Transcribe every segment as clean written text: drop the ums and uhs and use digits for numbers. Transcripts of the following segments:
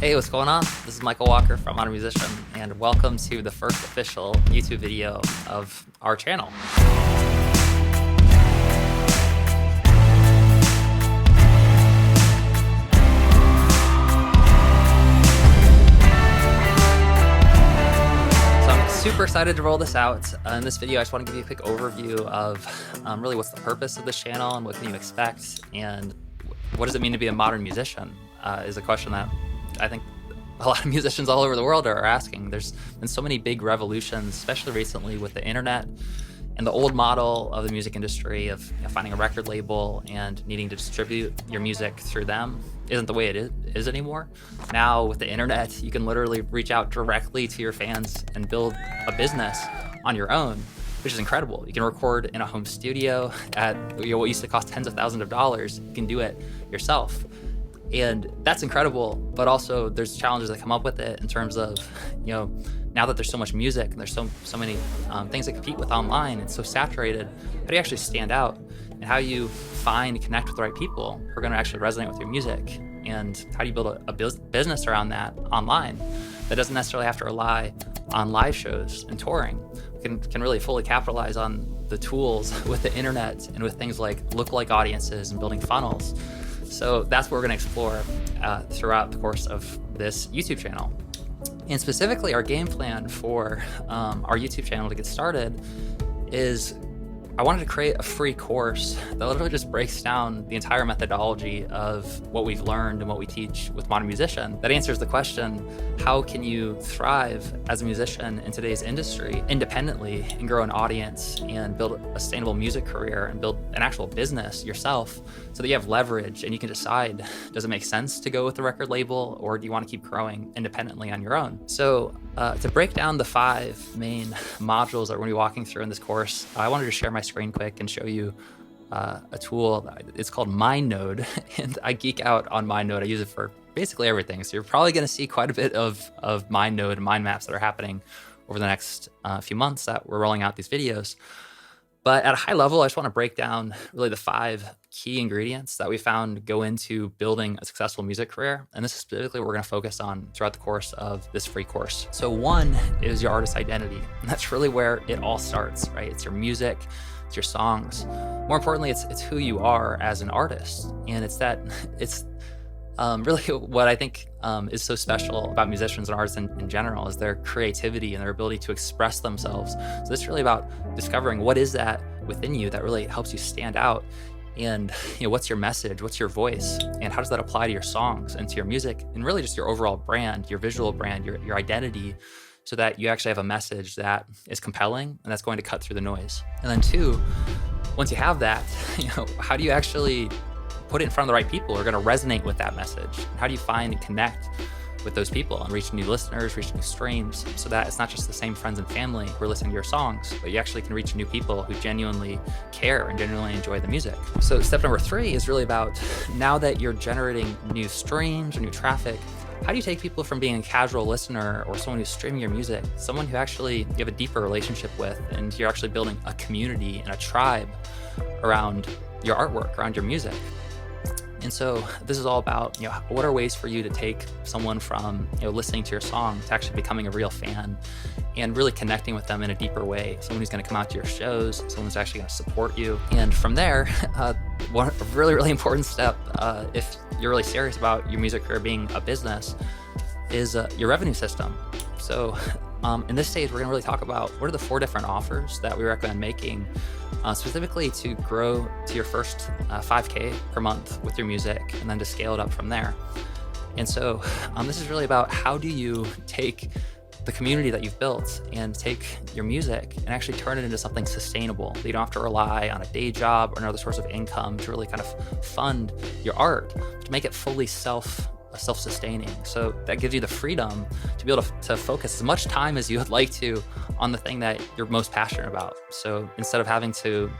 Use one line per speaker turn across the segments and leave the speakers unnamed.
Hey, what's going on? This is Michael Walker from Modern Musician, and welcome to the first official YouTube video of our channel. So I'm super excited to roll this out. In this video, I just want to give you a quick overview of really what's the purpose of this channel and what can you expect, and what does it mean to be a modern musician is a question that I think a lot of musicians all over the world are asking. There's been so many big revolutions, especially recently with the internet, and the old model of the music industry of finding a record label and needing to distribute your music through them isn't the way it is anymore. Now with the internet, you can literally reach out directly to your fans and build a business on your own, which is incredible. You can record in a home studio at what used to cost tens of thousands of dollars. You can do it yourself. And that's incredible, but also there's challenges that come up with it in terms of, now that there's so much music and there's so many things that compete with online, it's so saturated, how do you actually stand out? And how do you find and connect with the right people who are gonna actually resonate with your music? And how do you build a business around that online that doesn't necessarily have to rely on live shows and touring? Can really fully capitalize on the tools with the internet and with things like lookalike audiences and building funnels. So that's what we're gonna explore throughout the course of this YouTube channel. And specifically, our game plan for our YouTube channel to get started is I wanted to create a free course that literally just breaks down the entire methodology of what we've learned and what we teach with Modern Musician. That answers the question, how can you thrive as a musician in today's industry independently and grow an audience and build a sustainable music career and build an actual business yourself so that you have leverage and you can decide, does it make sense to go with the record label or do you want to keep growing independently on your own? So to break down the 5 main modules that we're going to be walking through in this course, I wanted to share my screen quick and show you a tool. It's called MindNode, and I geek out on MindNode. I use it for basically everything. So you're probably going to see quite a bit of MindNode and mind maps that are happening over the next few months that we're rolling out these videos. But at a high level, I just want to break down really the 5 key ingredients that we found go into building a successful music career. And this is specifically what we're going to focus on throughout the course of this free course. So 1 is your artist identity. And that's really where it all starts, right? It's your music, it's your songs. More importantly, it's who you are as an artist. And it's really what I think is so special about musicians and artists in general is their creativity and their ability to express themselves. So this is really about discovering what is that within you that really helps you stand out, and what's your message, what's your voice, and how does that apply to your songs and to your music, and really just your overall brand, your visual brand, your identity, so that you actually have a message that is compelling and that's going to cut through the noise. And then 2, once you have that, how do you actually put it in front of the right people who are going to resonate with that message? How do you find and connect with those people and reach new listeners, reach new streams, so that it's not just the same friends and family who are listening to your songs, but you actually can reach new people who genuinely care and genuinely enjoy the music. So step number 3 is really about, now that you're generating new streams or new traffic, how do you take people from being a casual listener or someone who's streaming your music, someone who actually you have a deeper relationship with, and you're actually building a community and a tribe around your artwork, around your music? And so this is all about, what are ways for you to take someone from, listening to your song to actually becoming a real fan and really connecting with them in a deeper way. Someone who's going to come out to your shows, someone who's actually going to support you. And from there, one really, really important step, if you're really serious about your music career being a business, is your revenue system. So in this stage, we're going to really talk about what are the 4 different offers that we recommend making specifically to grow to your first $5K per month with your music, and then to scale it up from there. And so this is really about, how do you take the community that you've built and take your music and actually turn it into something sustainable that you don't have to rely on a day job or another source of income to really kind of fund your art, to make it fully self-sustaining. So that gives you the freedom to be able to focus as much time as you would like to on the thing that you're most passionate about. So instead of having to,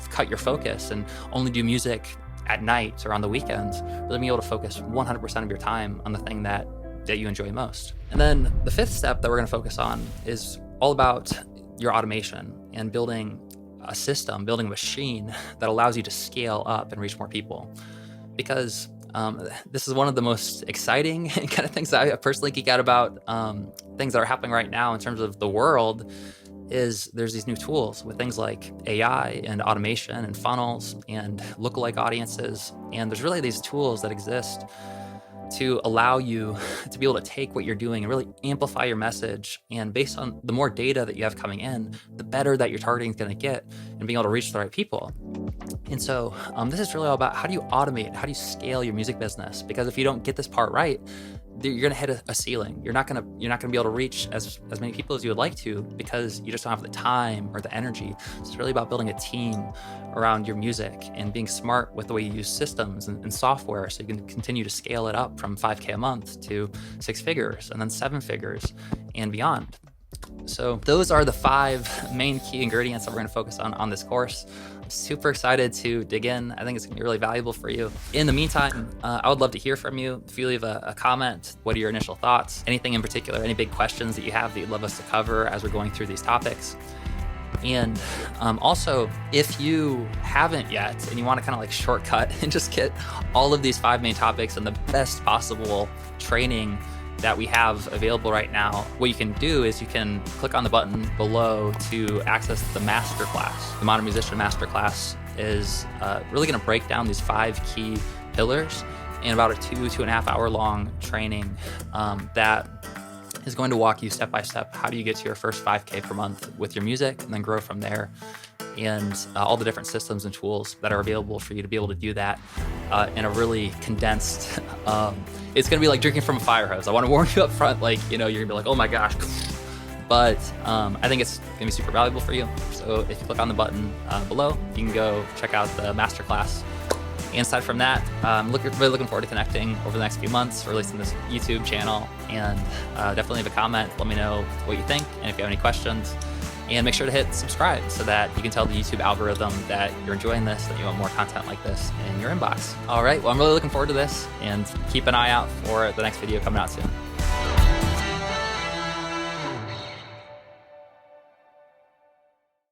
cut your focus and only do music at night or on the weekends, really being able to focus 100% of your time on the thing that you enjoy most. And then the 5th step that we're going to focus on is all about your automation and building a system, building a machine that allows you to scale up and reach more people. Because This is one of the most exciting kind of things that I personally geek out about, things that are happening right now in terms of the world. Is there's these new tools with things like AI and automation and funnels and lookalike audiences. And there's really these tools that exist to allow you to be able to take what you're doing and really amplify your message. And based on the more data that you have coming in, the better that your targeting is going to get and being able to reach the right people. And so this is really all about how do you automate, how do you scale your music business? Because if you don't get this part right, you're going to hit a ceiling. You're not going to be able to reach as many people as you would like to, because you just don't have the time or the energy. So it's really about building a team around your music and being smart with the way you use systems and software, so you can continue to scale it up from 5K a month to 6 figures and then 7 figures and beyond. So those are the 5 main key ingredients that we're going to focus on this course. I'm super excited to dig in. I think it's going to be really valuable for you. In the meantime, I would love to hear from you. If you leave a comment, what are your initial thoughts? Anything in particular, any big questions that you have that you'd love us to cover as we're going through these topics? And also, if you haven't yet and you want to kind of like shortcut and just get all of these 5 main topics and the best possible training that we have available right now, what you can do is you can click on the button below to access the masterclass. The Modern Musician Masterclass is really going to break down these 5 key pillars in about a 2.5 hour long training that is going to walk you step by step. How do you get to your first 5K per month with your music and then grow from there? And all the different systems and tools that are available for you to be able to do that in a really condensed, it's going to be like drinking from a fire hose. I want to warn you up front, like, you're going to be like, oh my gosh. But I think it's going to be super valuable for you. So if you click on the button below, you can go check out the masterclass. And aside from that, I'm really looking forward to connecting over the next few months, releasing this YouTube channel. And definitely leave a comment. Let me know what you think and if you have any questions. And make sure to hit subscribe so that you can tell the YouTube algorithm that you're enjoying this, that you want more content like this in your inbox. All right, well, I'm really looking forward to this, and keep an eye out for the next video coming out soon.